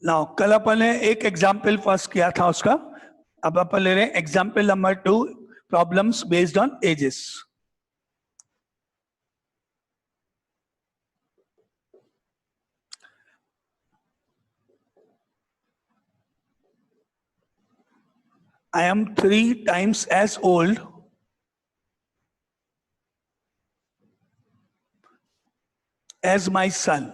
Now कल अपन ने एक एग्जाम्पल फर्स्ट किया था उसका, अब अपन ले रहे हैं example number 2, problems based on edges. I am 3 times as old as my son.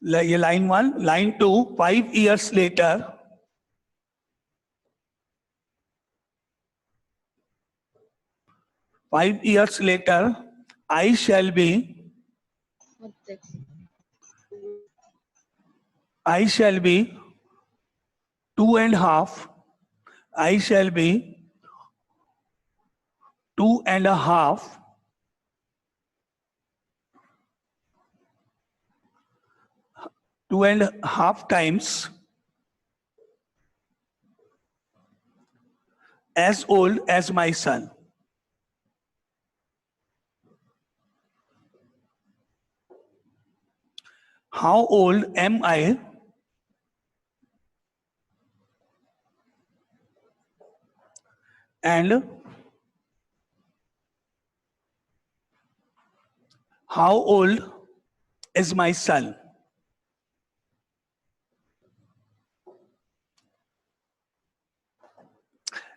ये line 1, line 2, 5 years later, I shall be 2.5. I shall be 2.5 times as old as my son. How old am I? And how old is my son?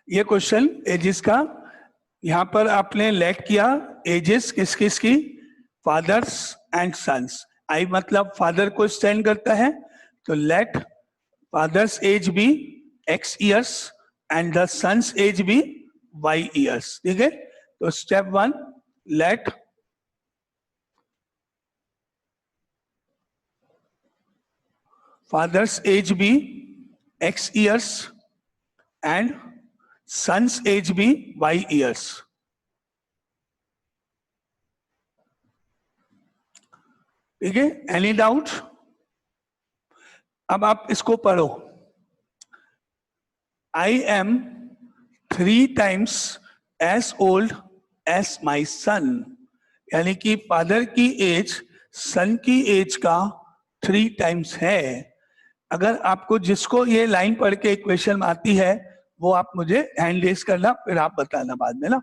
ये question edges का, यहां पर आपने late किया edges किस किस की, फादर्स एंड सन्स। आई मतलब फादर को स्टैंड करता है, तो let father's age be x years and the son's age be y years। ठीक है, तो step 1, let father's age be x years and sons age be y years। ठीक है, एनी डाउट? अब आप इसको पढ़ो। I am 3 times as old as my son, यानी कि फादर की एज सन की एज का 3 टाइम्स है। अगर आपको जिसको ये लाइन पढ़ के इक्वेशन आती है वो आप मुझे हैंड रेज करना, फिर आप बताना बाद में ना।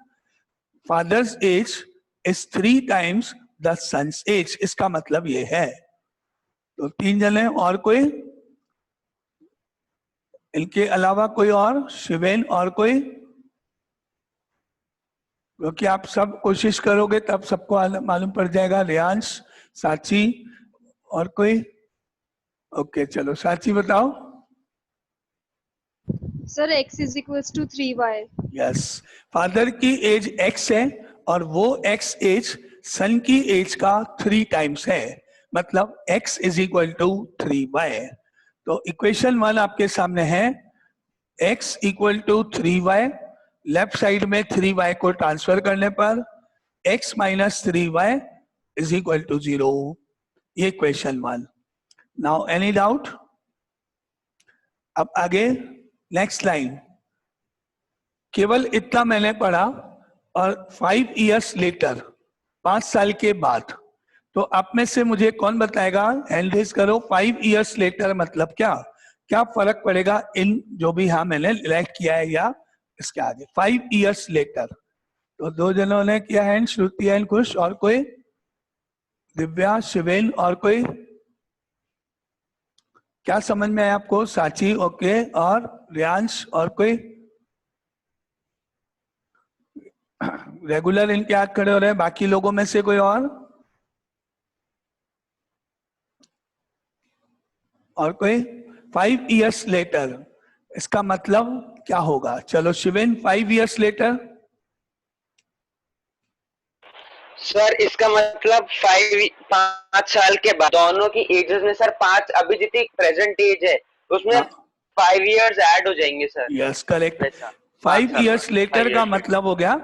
Father's age is 3 times the son's age, इसका मतलब ये है। तो 3 जने, और कोई इनके अलावा कोई और? शिवेन और कोई? क्योंकि आप सब कोशिश करोगे तब सबको मालूम पड़ जाएगा। रियांश, साची और कोई? ओके चलो साची बताओ। Sir x is equals to 3y। Yes, father की एज x है और वो x एज सन की एज का 3 टाइम्स है, मतलब x is equal to 3y। तो इक्वेशन 1 आपके सामने है, x equal to 3y, left side में 3y को ट्रांसफर करने पर x minus 3y is equal to 0। ये इक्वेशन 1। Now any doubt? अब आगे नेक्स्ट लाइन, केवल इतना मैंने पढ़ा, और 5 years लेटर, 5 साल के बाद। तो आप में से मुझे कौन बताएगा, हैंड रेज करो, 5 years लेटर मतलब क्या, क्या फर्क पड़ेगा इन जो भी हाँ मैंने लेट किया है या इसके आगे। 5 years लेटर, तो 2 जनों ने किया हैंड, श्रुति एंड खुश, और कोई? दिव्या, शिवेन और कोई? क्या समझ में आया आपको? साची ओके, और रियांश और कोई? रेगुलर इनके हाथ खड़े हो रहे हैं, बाकी लोगों में से कोई और कोई? 5 years लेटर, इसका मतलब क्या होगा? चलो शिवेन, 5 years लेटर। सर इसका मतलब 5 साल के बाद दोनों की एजेस में सर 5, अभी जितनी प्रेजेंट एज है उसमें 5 years ऐड हो जाएंगे सर। यस करेक्ट, 5 years लेटर का मतलब हो गया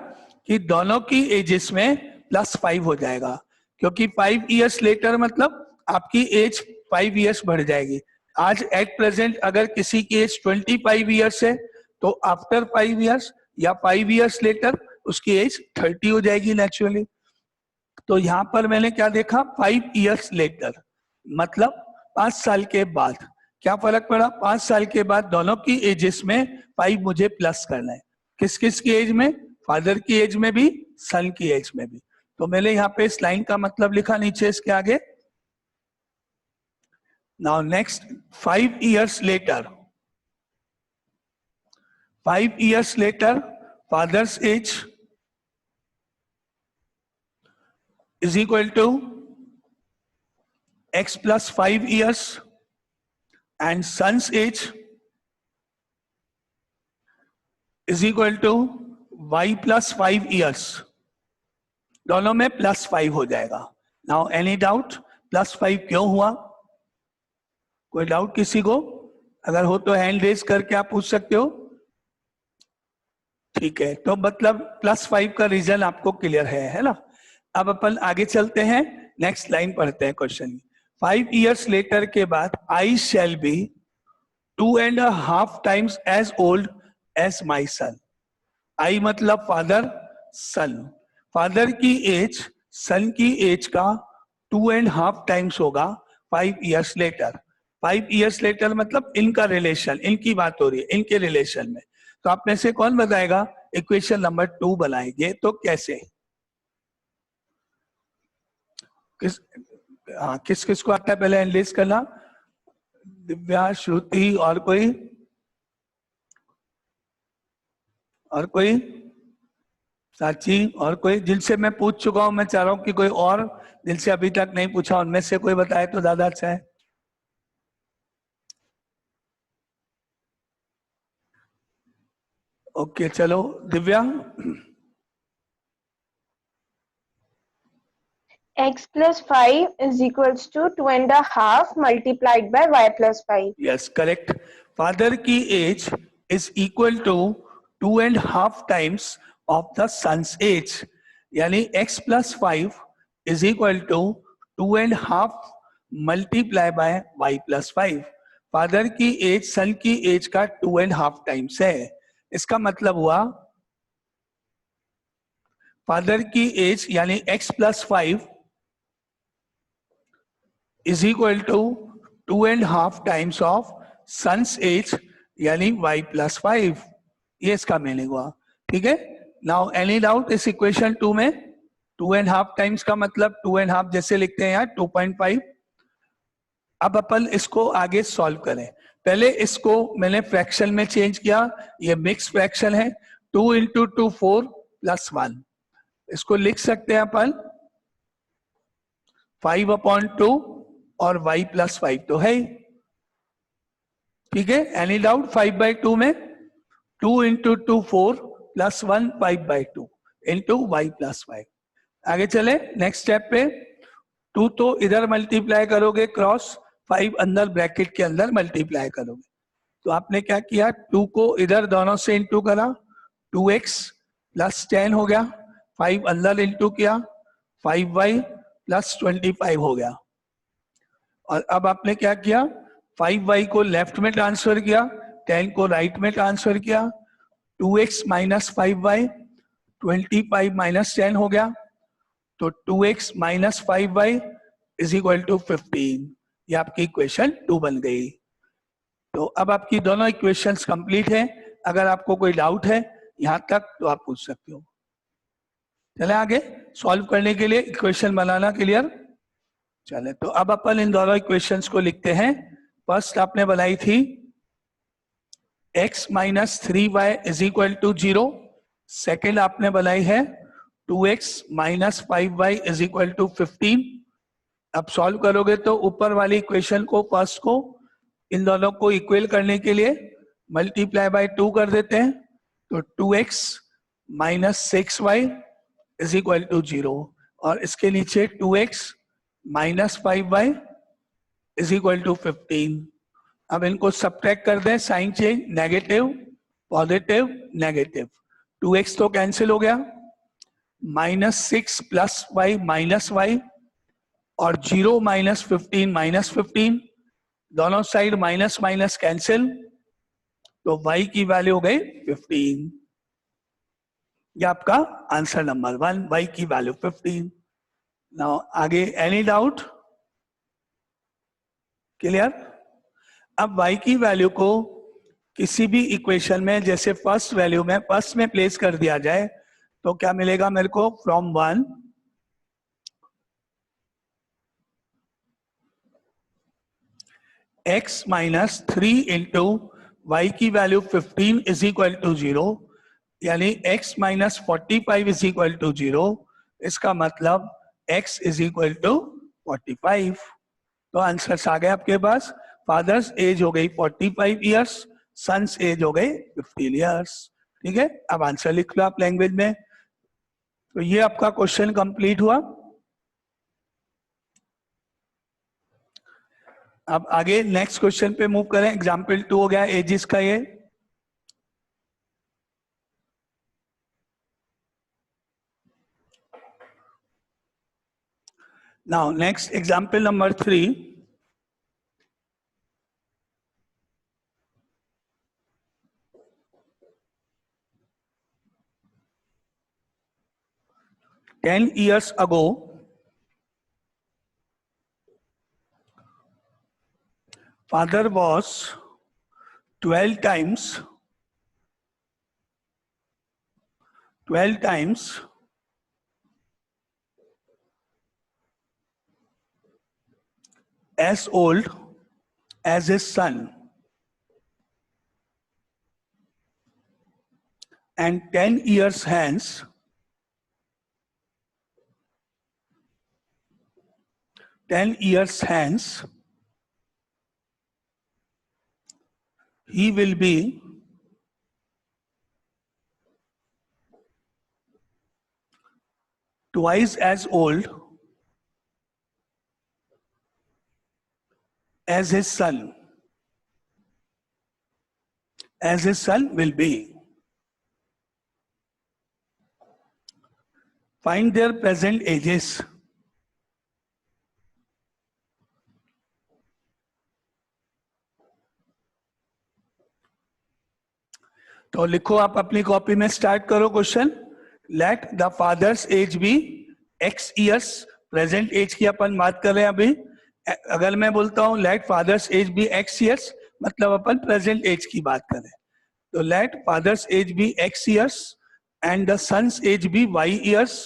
कि दोनों की एजेस में +5 हो जाएगा, क्योंकि 5 years लेटर मतलब आपकी एज 5 years बढ़ जाएगी। आज एट प्रेजेंट अगर किसी की एज 25 years है, तो आफ्टर 5 years या 5 years लेटर उसकी एज 30 हो जाएगी नेचुरली। तो यहां पर मैंने क्या देखा, 5 years लेटर, मतलब 5 साल के बाद। क्या फर्क पड़ा, 5 साल के बाद दोनों की एजेस में 5 मुझे प्लस करना है। किस किस की एज में, फादर की एज में भी, सन की एज में भी। तो मैंने यहाँ पे इस लाइन का मतलब लिखा नीचे इसके आगे। Now next, 5 years later, 5 years later, father's age is equal to x plus 5 years and son's age is equal to y plus 5 years. दोनों में प्लस 5 हो जाएगा। नाउ एनी डाउट, प्लस 5 क्यों हुआ? कोई डाउट किसी को? अगर हो तो हैंड रेज करके आप पूछ सकते हो। ठीक है, तो मतलब प्लस 5 का रीजन आपको क्लियर है ना? अब अपन आगे चलते हैं, नेक्स्ट लाइन पढ़ते हैं क्वेश्चन। 5 years लेटर के बाद I shall be 2.5 times as old as my son. I मतलब फादर, सन। फादर की एज सन की एज का 2.5 times होगा 5 years लेटर। 5 years लेटर मतलब इनका रिलेशन, इनकी बात हो रही है, इनके रिलेशन में। तो आप में से कौन बताएगा? इक्वेशन नंबर 2 बनाएंगे तो कैसे? किस किस को आता है पहले एनालिसिस करना? दिव्या, श्रुति, और कोई? और कोई? साची, और कोई? जिनसे मैं पूछ चुका हूं, मैं चाह रहा हूं कि कोई और जिनसे अभी तक नहीं पूछा उनमें से कोई बताए तो ज्यादा अच्छा है। ओके, चलो Divya. x plus 5 is equals to 2.5 multiplied by y plus 5. Yes, correct. Father की age is equal to 2.5 times of the son's age, यानी x plus 5 is equal to 2.5 multiply by y plus 5। Father की age son की age का 2.5 times है। इसका मतलब हुआ father की एज यानी x plus 5 is equal to 2.5 times of son's age यानी y plus 5। ये इसका मीनिंग हुआ। ठीक है, नाउ एनी डाउट इस इक्वेशन 2 में? 2.5 टाइम्स का मतलब 2.5 जैसे लिखते हैं यहाँ 2.5। अब अपन इसको आगे सॉल्व करें। पहले इसको मैंने फ्रैक्शन में चेंज किया, ये मिक्स फ्रैक्शन है। 2 into 2 4 plus 1, इसको लिख सकते हैं अपन 5/2 और y plus 5 तो है ही। ठीक है, एनी डाउट? 5/2 में 2 into 2 4 plus 1 5/2 into y plus 5। आगे चले नेक्स्ट स्टेप पे। 2 तो इधर मल्टीप्लाई करोगे क्रॉस, 5 अंदर ब्रैकेट के अंदर मल्टीप्लाई करोगे। तो आपने क्या किया, 2 को इधर दोनों से इंटू करा, 2x plus 10 हो गया। 5 अंदर इंटू किया, 5y plus 25 हो गया। और अब आपने क्या किया, 5y को लेफ्ट में ट्रांसफर किया, 10 को राइट में ट्रांसफर किया। 2x minus 5y 25 minus 10 हो गया। तो 2x minus 5y is equal to 15। ये आपकी इक्वेशन 2 बन गई। तो अब आपकी दोनों इक्वेशंस कंप्लीट है। अगर आपको कोई डाउट है यहां तक तो आप पूछ सकते हो। चले आगे सॉल्व करने के लिए, इक्वेशन बनाना क्लियर। चले, तो अब अपन इन दोनों इक्वेशंस को लिखते हैं। फर्स्ट आपने बनाई थी x minus 3y is equal to 0। Second आपने बनाई है 2x minus 5y is equal to 15। अब सॉल्व करोगे तो ऊपर वाली इक्वेशन को, फर्स्ट को, इन दोनों को इक्वल करने के लिए मल्टीप्लाई बाय 2 कर देते हैं। तो 2x minus 6y is equal to 0 और इसके नीचे 2x minus 5y is equal to 15। अब इनको सब्ट्रैक्ट कर दें, sign change, negative positive negative. 2x तो कैंसिल हो गया, -6 प्लस वाई माइनस वाई, और 0 minus 15 minus 15, दोनों साइड माइनस माइनस कैंसिल, तो y की वैल्यू हो गई 15। ये आपका आंसर नंबर 1, y की वैल्यू 15। नाउ आगे एनी डाउट? क्लियर? अब y की वैल्यू को किसी भी इक्वेशन में जैसे फर्स्ट वैल्यू में फर्स्ट में प्लेस कर दिया जाए तो क्या मिलेगा मेरे को? From 1 x minus 3 into y की वैल्यू 15 इज इक्वल टू 0, यानी x minus 45 is equal to 0। इसका मतलब x इज इक्वल टू 45। तो आंसर्स आ गए आपके पास। फादर्स एज हो गई 45 इयर्स, सन्स एज हो गई 15 इयर्स। ठीक है, अब आंसर लिख लो आप लैंग्वेज में। तो ये आपका क्वेश्चन कंप्लीट हुआ। अब आगे नेक्स्ट क्वेश्चन पे मूव करें। एग्जाम्पल 2 हो गया एजिस का ये। Now next example number 3। Ten years ago, father was 12 times as old as his son, and 10 years hence he will be twice as old as his son will be. Find their present ages. तो लिखो आप अपनी copy में, start करो question. Let the father's age be x years, present age की अपन बात कर रहे हैं अभी। अगर मैं बोलता हूं let father's age be x years, मतलब अपन प्रेजेंट एज की बात करें। तो let father's age be x years and the son's age be y years.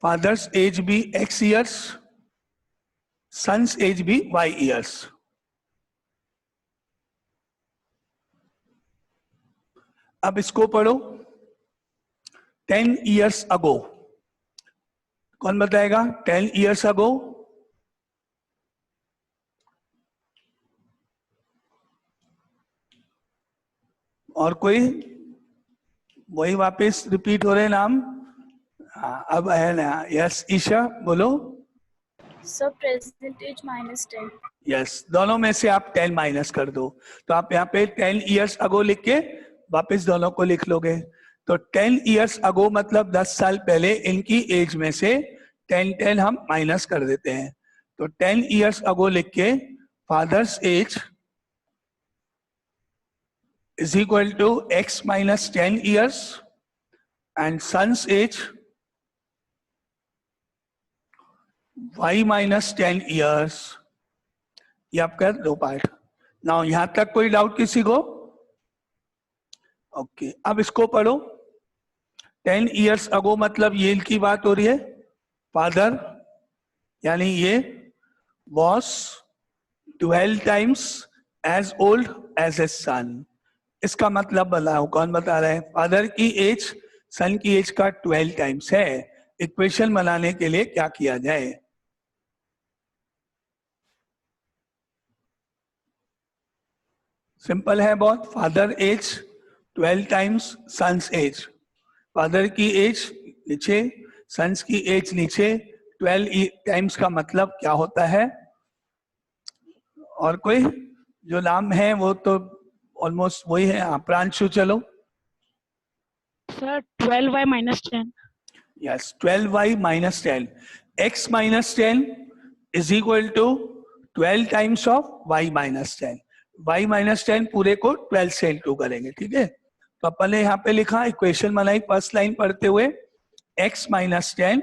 Father's age be x years, sons age be y years. अब इसको पढ़ो। 10 years ago, कौन बताएगा? 10 years ago। और कोई? वही वापस रिपीट हो रहे नाम। अब है ना, यस ईशा बोलो। Sir present as -10। यस, दोनों में से आप 10 माइनस कर दो, तो आप यहाँ पे 10 इयर्स अगो लिख के वापस दोनों को लिख लोगे। तो 10 इयर्स अगो मतलब 10 साल पहले इनकी एज में से 10 हम माइनस कर देते हैं। तो 10 इयर्स अगो लिख के father's age is equal to x minus 10 years and son's age y minus 10 years. ये आपका 2 पार्ट। नाउ यहां तक कोई डाउट किसी को? ओके, अब इसको पढ़ो। 10 इयर्स अगो मतलब ये की बात हो रही है। फादर यानी ये was 12 times as old as a son. इसका मतलब बताओ, कौन बता रहा है? फादर की एज सन की एज का 12 टाइम्स है। इक्वेशन बनाने के लिए क्या किया जाए? सिंपल है बहुत। Father age 12 times son's age. Father की एज नीचे, सन्स की एज नीचे। 12 टाइम्स का मतलब क्या होता है? और कोई जो नाम है वो तो ऑलमोस्ट वही है। हाँ, प्रांशु चलो। Sir 12y -10। Yes, 12y minus 10। x minus 10 is equal to 12 times of y minus 10। y minus 10 पूरे को 12 से इंटू करेंगे, ठीक है। तो अपन ने यहाँ पे लिखा, इक्वेशन बनाई फर्स्ट लाइन पढ़ते हुए, x minus 10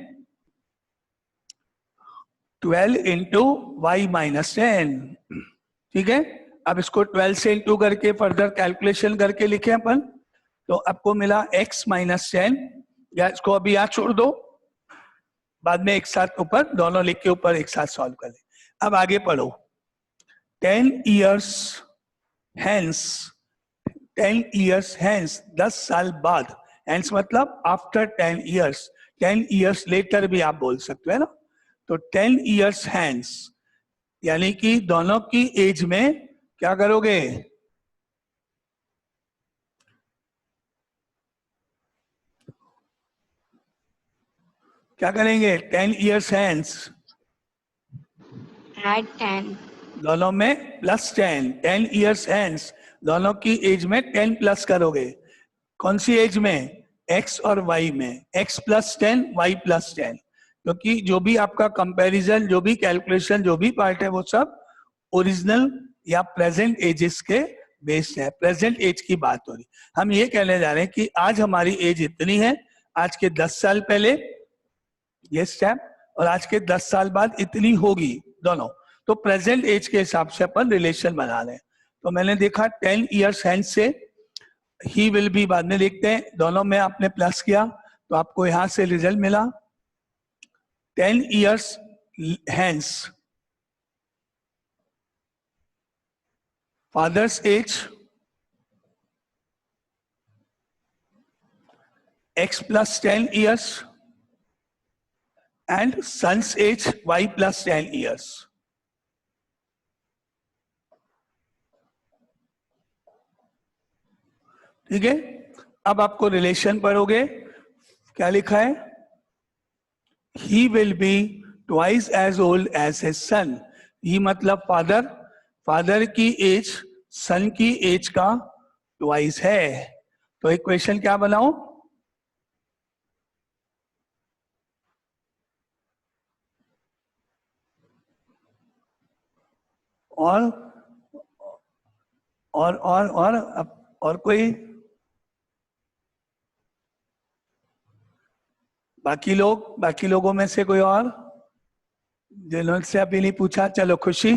12 into y minus 10, ठीक है। अब इसको 12 से इंटू करके फर्दर कैलकुलेशन करके लिखे अपन, तो आपको मिला x माइनस 10, या इसको अभी यहाँ छोड़ दो, बाद में एक साथ ऊपर दोनों लिख के ऊपर एक साथ सॉल्व कर ले। अब आगे पढ़ो, 10 years hence, 10 years hence, 10 साल बाद, hence मतलब आफ्टर 10 years, 10 years later भी आप बोल सकते हो, है ना। तो 10 years hence यानी कि दोनों की एज में क्या करोगे, क्या करेंगे, 10 years hence Add 10. दोनों में प्लस 10, 10 years hence दोनों की एज में 10 प्लस करोगे। कौन सी एज में, x और y में, x प्लस 10 y प्लस 10, क्योंकि जो भी आपका कंपैरिजन, जो भी कैलकुलेशन, जो भी पार्ट है वो सब ओरिजिनल या प्रेजेंट एजेस के बेस्ड है, प्रेजेंट एज की बात हो रही। हम ये कहने जा रहे हैं कि आज हमारी एज इतनी है, आज के 10 साल पहले ये स्टेप, और आज के 10 साल बाद इतनी होगी दोनों, तो प्रेजेंट एज के हिसाब से अपन रिलेशन बना रहे हैं। तो मैंने देखा 10 years hence से ही विल बी बाद में देखते हैं, दोनों में आपने प्लस किया तो आपको यहां से रिजल्ट मिला 10 years hence father's age x plus 10 years and son's age y plus 10 years. ठीक है, अब आपको रिलेशन पढ़ोगे, क्या लिखा है, he will be twice as old as his son. He मतलब फादर, फादर की एज सन की एज का ट्वाइस है। तो इक्वेशन क्या बनाओ, और कोई, बाकी लोगों में से कोई और जिन्होंने अभी नहीं पूछा, चलो खुशी।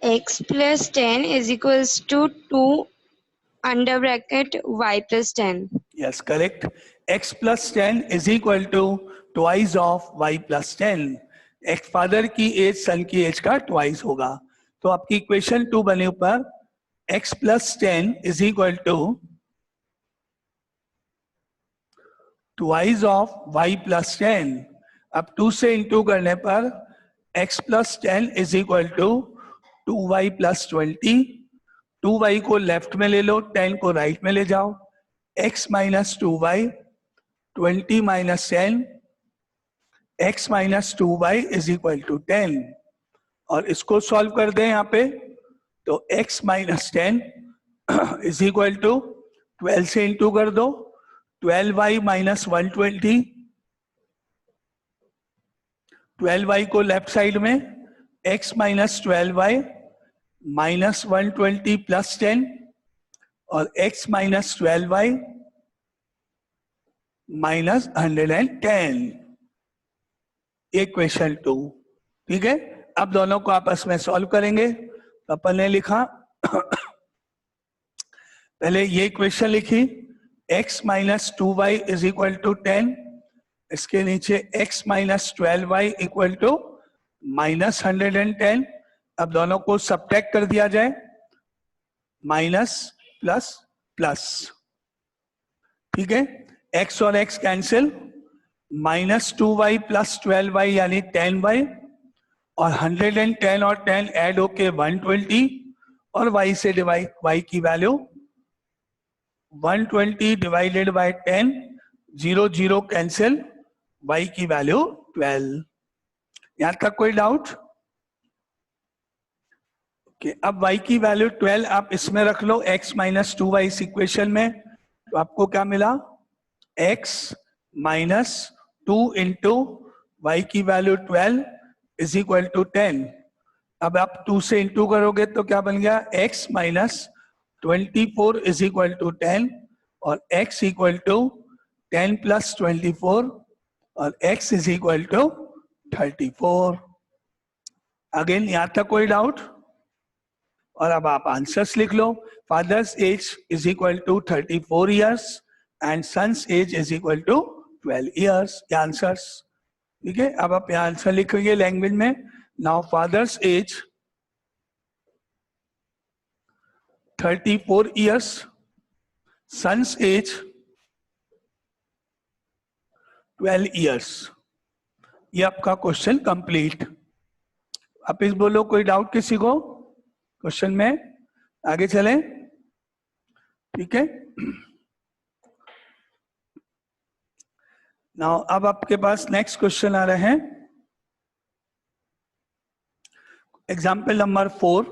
x plus 10 is equals to 2 under bracket y plus 10. Yes, correct. x plus 10 is equal to twice of y plus 10. x father की एज सन की एज का ट्वाइस होगा। तो आपकी इक्वेशन 2 बने ऊपर x plus 10 is equal to twice of y plus 10। अब 2 से इंटू करने पर x plus 10 is equal to 2y plus 20। 2y को लेफ्ट में ले लो, 10 को राइट में ले जाओ, x minus 2y, 20 minus 10, x minus 2y is equal to 10। और इसको सॉल्व कर दें यहाँ पे, तो x minus 10 is equal to 12 से इंटू कर दो, 12y minus 120, 12y को लेफ्ट साइड में, x minus 12y minus 120 plus 10, और x minus 12y minus 110, equation 2। ठीक है, अब दोनों को आपस में सॉल्व करेंगे। तो अपन ने लिखा पहले ये इक्वेशन लिखी, x minus 2y is equal to 10, इसके नीचे x minus 12y equal to minus 110। अब दोनों को सब्ट्रैक्ट कर दिया जाए, माइनस प्लस प्लस, ठीक है, x और x cancel, minus 2y plus 12y यानी 10y, और 110 और 10 ऐड होके 120, और y से डिवाइड, y की value 120 divided by 10, 0 0 cancel, y की वैल्यू 12। यहां तक कोई डाउट? ओके, अब y की वैल्यू 12 आप इसमें रख लो, x माइनस 2y इस इक्वेशन में, तो आपको क्या मिला, x माइनस 2 इंटू वाई की वैल्यू 12 इज इक्वल टू 10। अब आप 2 से इंटू करोगे तो क्या बन गया, x minus 24 is equal to 10 और x इक्वल टू 10 प्लस 24 और x is equal to 34। Again यहां तक कोई डाउट? और अब आप आंसर्स लिख लो। Father's age is equal to 34 years and son's age is equal to 12 years. ये आंसर्स, ठीक है। अब आप यहाँ आंसर लिखेंगे लैंग्वेज में। Now father's age 34 years, son's age 12 years. ये आपका क्वेश्चन कंप्लीट। आप इस बोलो, कोई डाउट किसी को क्वेश्चन में? आगे चलें, ठीक है। नाउ अब आपके पास नेक्स्ट क्वेश्चन आ रहे हैं। Example number 4।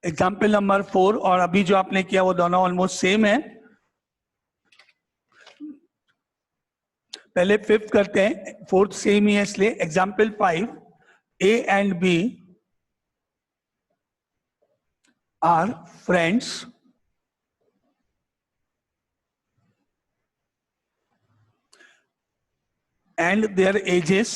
एग्जाम्पल नंबर 4 और अभी जो आपने किया वो दोनों ऑलमोस्ट सेम है। पहले फिफ्थ करते हैं, फोर्थ सेम ही है इसलिए। Example 5, A and B are friends and their ages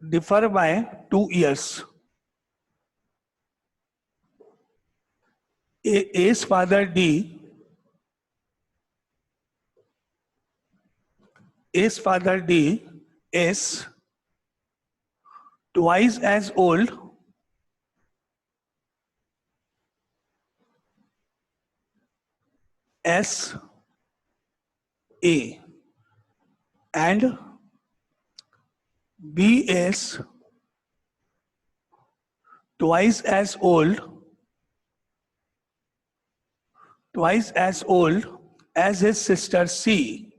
differ by 2 years. A's father D is twice as old as A and B is twice as old as his sister C.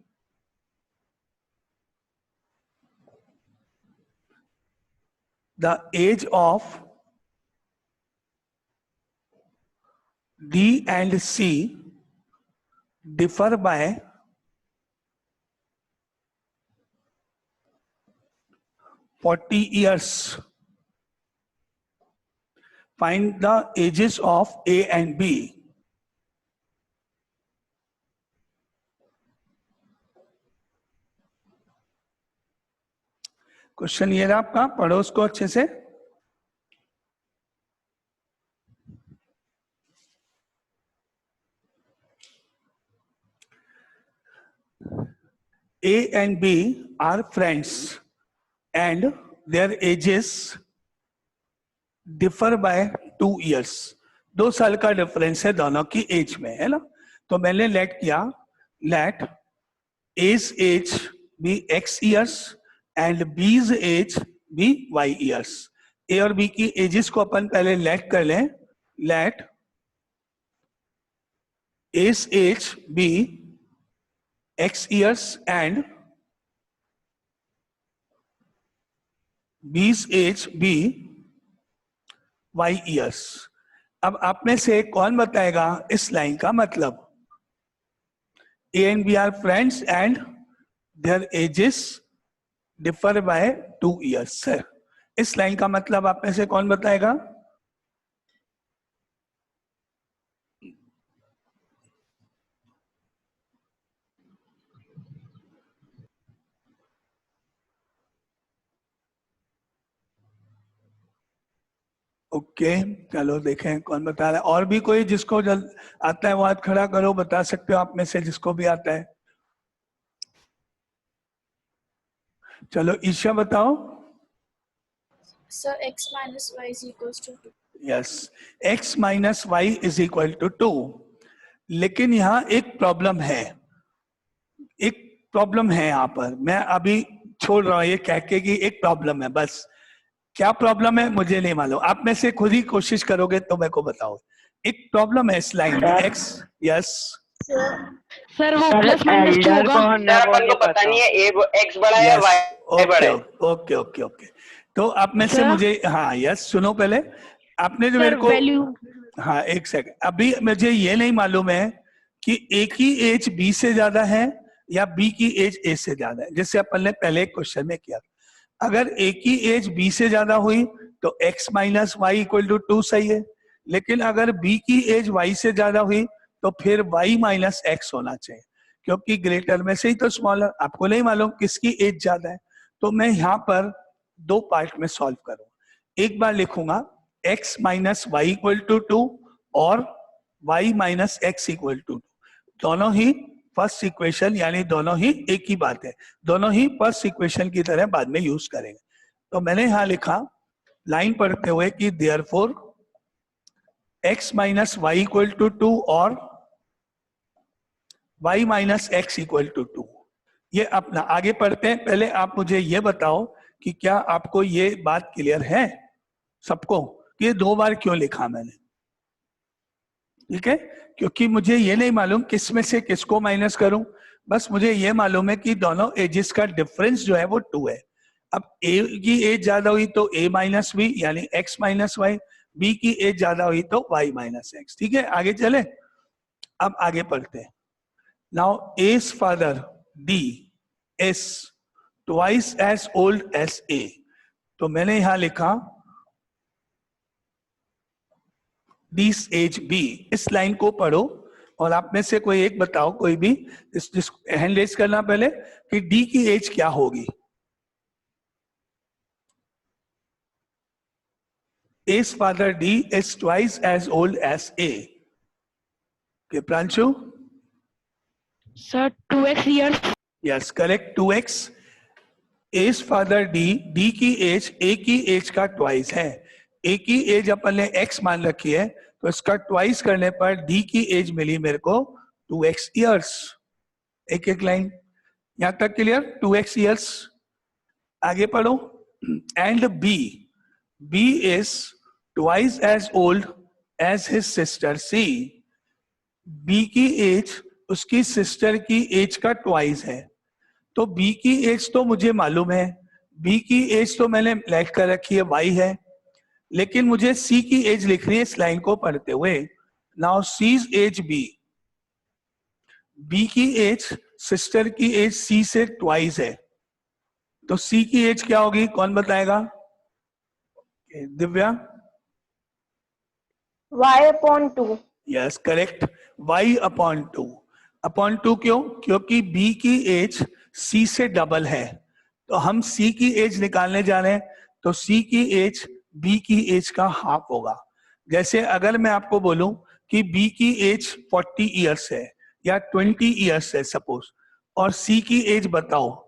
The age of D and C differ by 40 years. Find the ages of A and B. Question ये रहा आपका, पढ़ो उसको अच्छे से। A and B are friends and their ages differ by 2 years. 2 साल का difference है दोनों की एज में, है ना। तो मैंने लेट किया, let A's age be x years and B's age be y years. A और B की एजेस को अपन पहले लेट कर लें। Let A's age be x years and B's age be y years. अब आप में से कौन बताएगा इस लाइन का मतलब? A and B are friends and their ages differ by 2 years. Sir, इस लाइन का मतलब आप में से कौन बताएगा? ओके, चलो देखें कौन बता रहा है। और भी कोई जिसको जल्द आता है वो हाथ खड़ा करो, बता सकते हो आप में से जिसको भी आता है। चलो ईशा बताओ। Sir, x minus y is equals to 2. Yes, x minus y is equal to 2। लेकिन यहाँ एक प्रॉब्लम है, यहाँ पर। मैं अभी छोड़ रहा हूँ ये कह के कि एक प्रॉब्लम है, बस। क्या प्रॉब्लम है मुझे नहीं मालूम, आप में से खुद ही कोशिश करोगे तो मेरे को बताओ। एक प्रॉब्लम है इस लाइन में, x, यस सर वो प्लस माइनस 2 होगा। सर अपन को पता नहीं है एक्स बड़ा है या वाई बड़ा ओके है। Okay okay okay. तो आप में से सर? मुझे, हाँ यस, सुनो पहले आपने जो मेरे सर को, वैल्यू हाँ एक सेकंड, अभी मुझे ये नहीं मालूम है कि ए की एज बी से ज्यादा है या बी की एज ए से ज्यादा है, जैसे अपन ने पहले एक क्वेश्चन में किया। अगर ए की एज बी से ज्यादा हुई तो x minus y equal to 2 सही है, लेकिन अगर b की एज y से ज्यादा हुई तो फिर y माइनस एक्स होना चाहिए, क्योंकि ग्रेटर में से ही तो स्मॉलर। आपको नहीं मालूम किसकी एज ज्यादा है, तो मैं यहाँ पर दो पार्ट में सॉल्व करूंगा। एक बार लिखूंगा x minus y equal to 2 और y minus x equal to 2। दोनों ही फर्स्ट इक्वेशन, यानी दोनों ही एक ही बात है, दोनों ही फर्स्ट इक्वेशन की तरह बाद में यूज करेंगे। तो मैंने यहां लिखा लाइन पढ़ते हुए कि therefore x minus y equal to 2 और y minus x equal to 2। ये अपना आगे पढ़ते हैं। पहले आप मुझे ये बताओ कि क्या आपको ये बात क्लियर है सबको कि ये दो बार क्यों लिखा मैंने? ठीक है, क्योंकि मुझे ये नहीं मालूम किस में से किसको माइनस करूं, बस मुझे ये मालूम है कि दोनों एजेस का डिफरेंस जो है वो 2 है। अब a की एज ज्यादा हुई तो a माइनस बी यानी x माइनस वाई, b की एज ज्यादा हुई तो y माइनस एक्स। ठीक है, आगे चले। अब आगे पढ़ते हैं। Now a's father d is twice as old as a। तो मैंने यहां लिखा D's एज B। इस लाइन को पढ़ो और आप में से कोई एक बताओ, कोई भी इस हैंड रेज करना पहले कि D की एज क्या होगी। A's father D is twice as old as A। Okay, Pranchu? Sir 2x years. Yes, correct, 2x। A's father D की एज A की एज का ट्वाइस है। A की एज अपन ने x मान रखी है, तो इसका ट्वाइस करने पर D की एज मिली मेरे को 2x इयर्स। एक एक लाइन यहां तक क्लियर, 2x इयर्स। आगे पढ़ो। And B is twice as old as his sister C। B की एज उसकी सिस्टर की एज का ट्वाइस है। तो B की एज तो मुझे मालूम है, B की एज तो मैंने लिख कर रखी है, y है, लेकिन मुझे C की एज लिखनी है इस लाइन को पढ़ते हुए। नाउ C's एज B की एज सिस्टर की एज C से ट्वाइस है, तो C की एज क्या होगी, कौन बताएगा? Divya? y upon 2। Yes correct, y upon 2। Upon 2 क्यों? क्योंकि B की एज C से डबल है, तो हम C की एज निकालने जा रहे हैं, तो C की एज B की एज का हाफ होगा। जैसे अगर मैं आपको बोलूं कि B की एज 40 इयर्स है या 20 इयर्स है सपोज, और C की एज बताओ,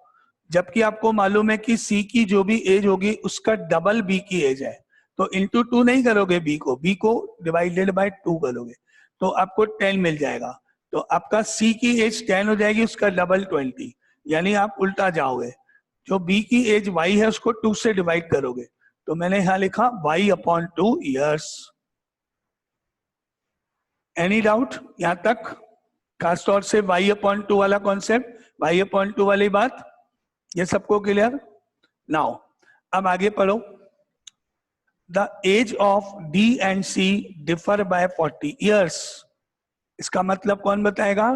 जबकि आपको मालूम है कि C की जो भी एज होगी उसका डबल B की एज है, तो इंटू 2 नहीं करोगे, B को डिवाइडेड बाय 2 करोगे, तो आपको 10 मिल जाएगा। तो आपका C की एज 10 हो जाएगी, उसका डबल 20, यानी आप उल्टा जाओगे, जो B की एज Y है उसको 2 से डिवाइड करोगे। तो मैंने यहां लिखा y upon 2 years. Any doubt यहां तक? खासतौर से y अपॉन 2 वाला कॉन्सेप्ट, y अपॉन 2 वाली बात, ये सबको क्लियर? नाउ अब आगे पढ़ो। The age of D and C differ by 40 years। इसका मतलब कौन बताएगा?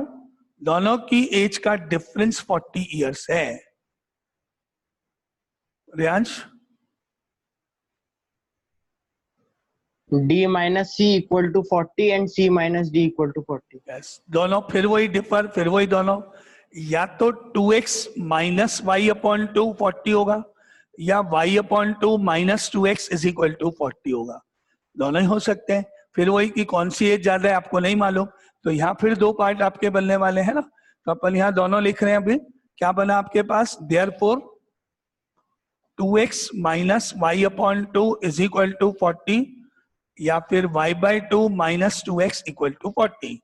दोनों की एज का डिफरेंस 40 इयर्स है। Riyansh? D minus C equal to 40 and C minus D equal to 40। yes, दोनों फिर वही डिफर, फिर वही दोनों, या तो 2x माइनस वाई अपॉन 2 40 होगा, या y upon 2 minus 2x is equal to 40 होगा। दोनों ही हो सकते हैं। फिर वही कि कौन सी एज ज्यादा है आपको नहीं मालूम, तो यहाँ फिर दो पार्ट आपके बनने वाले हैं ना, तो अपन यहाँ दोनों लिख रहे हैं। अभी क्या बना आपके पास? Therefore 2x minus Y upon 2 is equal to 40, या फिर y by 2 minus 2x equal to 40,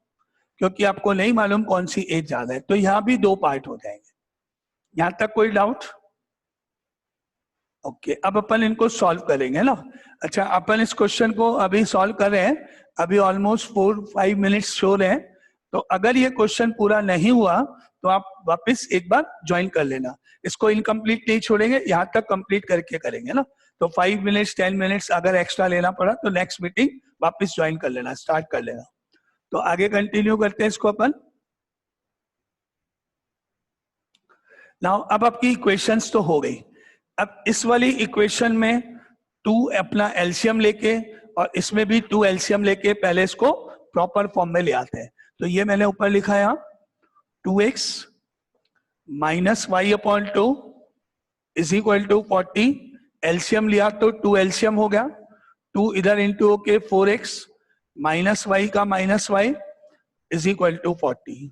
क्योंकि आपको नहीं मालूम कौन सी एज ज्यादा है। तो यहाँ भी दो पार्ट हो जाएंगे। यहां तक कोई डाउट? ओके, अब अपन इनको सॉल्व करेंगे ना। अच्छा, अपन इस क्वेश्चन को अभी सॉल्व कर रहे हैं, अभी ऑलमोस्ट 4-5 मिनट्स शो रहे हैं। तो अगर ये क्वेश्चन पूरा नहीं हुआ तो आप वापस एक बार ज्वाइन कर लेना, इसको इनकम्प्लीट नहीं छोड़ेंगे, यहाँ तक कंप्लीट करके करेंगे ना। तो 5 मिनट्स 10 मिनट्स अगर एक्स्ट्रा लेना पड़ा तो नेक्स्ट मीटिंग वापस ज्वाइन कर लेना, स्टार्ट कर लेना। तो आगे कंटिन्यू करते हैं इसको अपन। नाउ अब आपकी इक्वेशंस तो हो गई। अब इस वाली इक्वेशन में 2 अपना एलसीएम लेके और इसमें भी 2 एलसीएम लेके पहले इसको प्रॉपर फॉर्म में ले आते हैं। तो ये मैंने ऊपर लिखा है यहाँ 2x minus Y upon 2 is equal to 40। LCM लिया तो 2 एलसीएम हो गया, 2 इधर इंटू होके 4x माइनस वाई का minus y is equal to 40।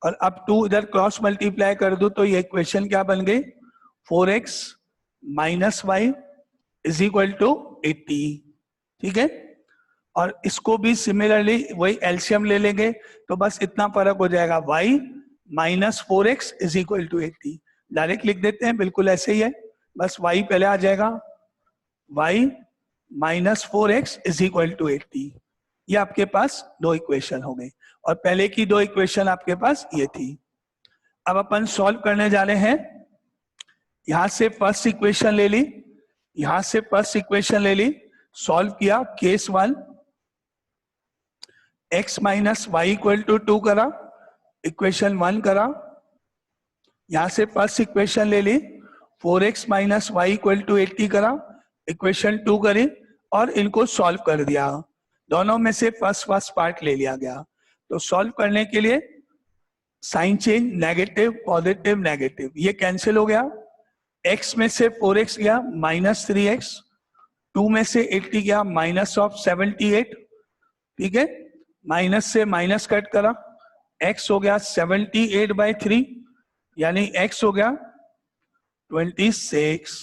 और अब 2 इधर क्रॉस मल्टीप्लाई कर दूं तो ये इक्वेशन क्या बन गई 4x minus y is equal to 80। ठीक है, और इसको भी सिमिलरली वही एलसीएम ले लेंगे तो बस इतना फर्क हो जाएगा, y minus 4x is equal to 80। Direct लिख देते हैं, बिल्कुल ऐसे ही है, बस y पहले आ जाएगा, y minus 4x is equal to 80। ये आपके पास 2 इक्वेशन हो गई और पहले की 2 इक्वेशन आपके पास ये थी। अब अपन सॉल्व करने जा रहे हैं। यहां से फर्स्ट इक्वेशन ले ली, यहां से फर्स्ट इक्वेशन ले ली, सॉल्व किया case 1, x minus y equal to 2 करा, इक्वेशन 1 करा। यहां से फर्स्ट इक्वेशन ले ली, 4x minus y equal to 80 करा, इक्वेशन 2 करी और इनको सॉल्व कर दिया। दोनों में से फर्स्ट पार्ट ले लिया गया। तो सॉल्व करने के लिए sign change, negative positive negative, ये कैंसिल हो गया। x में से 4x गया माइनस 3x, 2 में से 80 गया माइनस ऑफ 78। ठीक है, माइनस से माइनस कट करा, x हो गया 78/3 यानी x हो गया 26।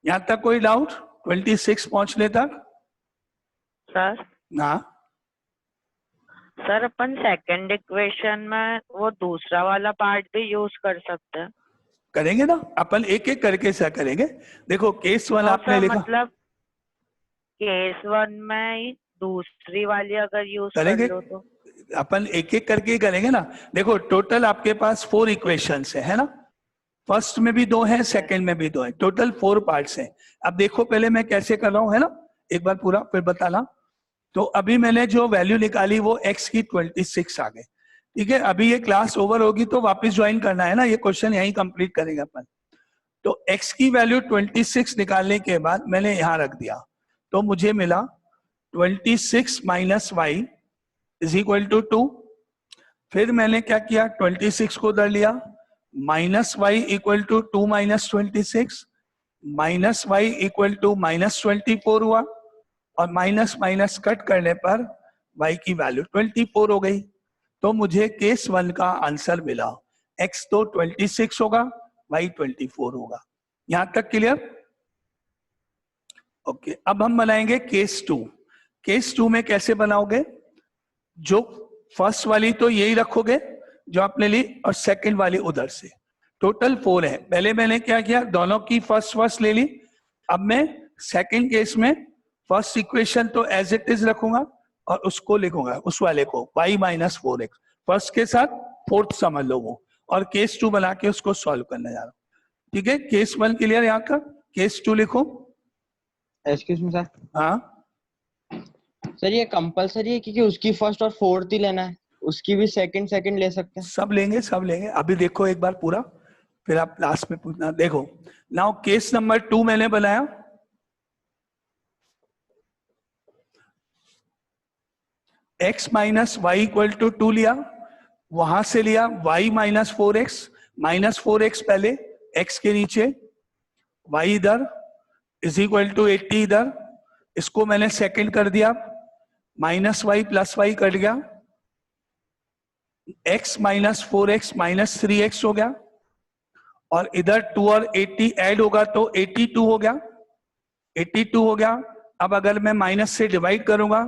यहां तक कोई डाउट? 26 पहुंचने तक? सर हाँ सर अपन सेकंड इक्वेशन में वो दूसरा वाला पार्ट भी यूज कर सकते हैं? करेंगे ना, अपन एक एक करके ऐसा करेंगे। देखो केस 1 आपने सर लिखा, मतलब केस 1 में ही दूसरी वाली अगर यूज करेंगे कर लो तो? अपन एक एक करके ही करेंगे ना। देखो टोटल आपके पास 4 इक्वेशंस है ना, फर्स्ट में भी 2 है, सेकंड में भी 2 है, टोटल 4 पार्ट्स हैं। अब देखो पहले मैं कैसे कर रहा हूं, है ना, एक बार पूरा फिर बताना। तो अभी मैंने जो वैल्यू निकाली वो x की 26 आ गए। ठीक है, अभी ये क्लास ओवर होगी तो वापस ज्वाइन करना है ना, ये क्वेश्चन यहीं कंप्लीट करेंगे अपन। तो x की वैल्यू 26 निकालने के बाद मैंने यहां रख दिया, तो मुझे मिला 26 minus y is equal to 2। फिर मैंने क्या किया, 26 को उधर लिया, minus y equal to 2 minus 26, minus y equal to minus 24 हुआ और माइनस माइनस कट करने पर y की वैल्यू 24 हो गई। तो मुझे केस 1 का आंसर मिला, x तो 26 होगा, y 24 होगा। यहां तक क्लियर? ओके, अब हम बनाएंगे केस 2। केस 2 में कैसे बनाओगे, जो फर्स्ट वाली तो यही रखोगे जो आपने ली और सेकंड वाली उधर से। टोटल 4 है। पहले मैंने क्या किया, दोनों की फर्स्ट ले ली। अब मैं सेकंड केस में फर्स्ट इक्वेशन तो एज इट इज रखूंगा और उसको लिखूंगा, उस वाले को y माइनस 4x, फर्स्ट के साथ फोर्थ समझ लो वो, और केस 2 बना के उसको सॉल्व करने जा रहा हूं। ठीक है, केस 1 क्लियर? यहाँ का केस 2 लिखो। Excuse me sir. हाँ सर ये कंपलसरी है क्योंकि उसकी फर्स्ट और फोर्थ ही लेना है, उसकी भी सेकंड ले सकते हैं? सब लेंगे, सब लेंगे। अभी देखो एक बार पूरा, फिर आप लास्ट में पूछना। देखो नाउ केस नंबर 2 मैंने बनाया, x minus y equal to 2 लिया, वहां से लिया y minus 4x, minus 4x पहले, x के नीचे, y इधर इज इक्वल टू 80 इधर, इसको मैंने सेकंड कर दिया, minus y plus y cut गया, x minus 4x minus 3x हो गया, और इधर 2 और 80 ऐड होगा तो 82 हो गया, 82 हो गया। अब अगर मैं माइनस से डिवाइड करूंगा